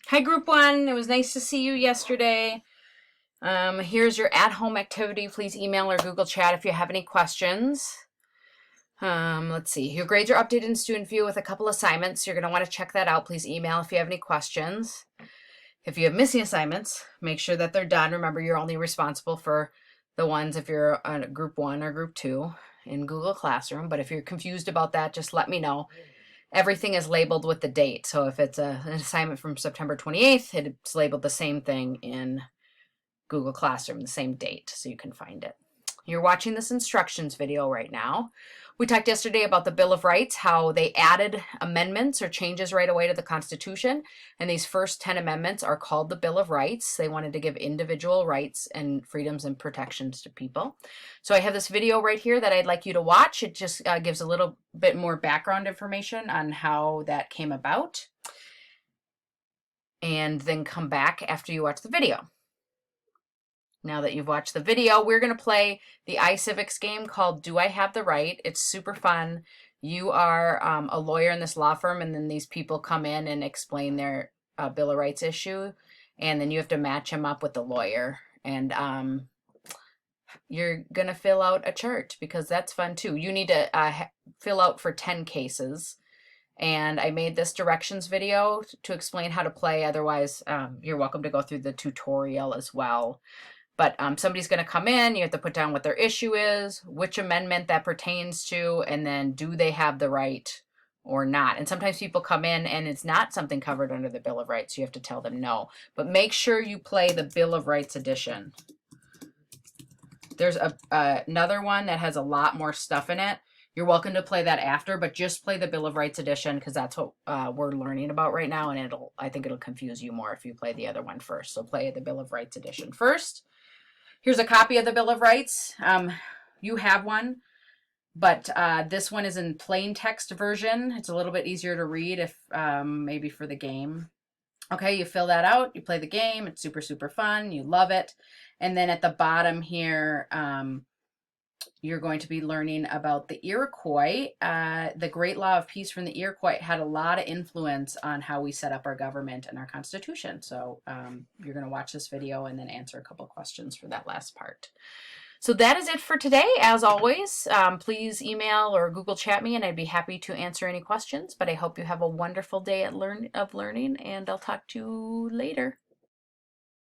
Hi, Group 1. It was nice to see you yesterday. Here's your at-home activity. Please email or Google Chat if you have any questions. Let's see. Your grades are updated in Student View with a couple assignments. You're going to want to check that out. Please email if you have any questions. If you have missing assignments, make sure that they're done. Remember, you're only responsible for the ones if you're on Group 1 or Group 2 in Google Classroom. But if you're confused about that, just let me know. Everything is labeled with the date. So if it's an assignment from September 28th, it's labeled the same thing in Google Classroom, the same date, so you can find it. You're watching this instructions video right now. We talked yesterday about the Bill of Rights, how they added amendments or changes right away to the Constitution. And these first 10 amendments are called the Bill of Rights. They wanted to give individual rights and freedoms and protections to people. So I have this video right here that I'd like you to watch. It just gives a little bit more background information on how that came about. And then come back after you watch the video. Now that you've watched the video, we're going to play the iCivics game called Do I Have the Right? It's super fun. You are a lawyer in this law firm, and then these people come in and explain their Bill of Rights issue, and then you have to match them up with the lawyer. And you're going to fill out a chart because that's fun too. You need to fill out for 10 cases. And I made this directions video to explain how to play. Otherwise, you're welcome to go through the tutorial as well. But somebody's going to come in, you have to put down what their issue is, which amendment that pertains to, and then do they have the right or not. And sometimes people come in and it's not something covered under the Bill of Rights. You have to tell them no. But make sure you play the Bill of Rights edition. There's another one that has a lot more stuff in it. You're welcome to play that after, but just play the Bill of Rights edition because that's what we're learning about right now, and I think it'll confuse you more if you play the other one first. So play the Bill of Rights edition first. Here's a copy of the Bill of Rights. You have one, but this one is in plain text version. It's a little bit easier to read if maybe for the game. Okay, you fill that out, you play the game. It's super, super fun. You love it. And then at the bottom here, you're going to be learning about the Iroquois. The Great Law of Peace from the Iroquois had a lot of influence on how we set up our government and our Constitution. So you're going to watch this video and then answer a couple questions for that last part. So that is it for today. As always, please email or Google Chat me and I'd be happy to answer any questions. But I hope you have a wonderful day of learning, and I'll talk to you later.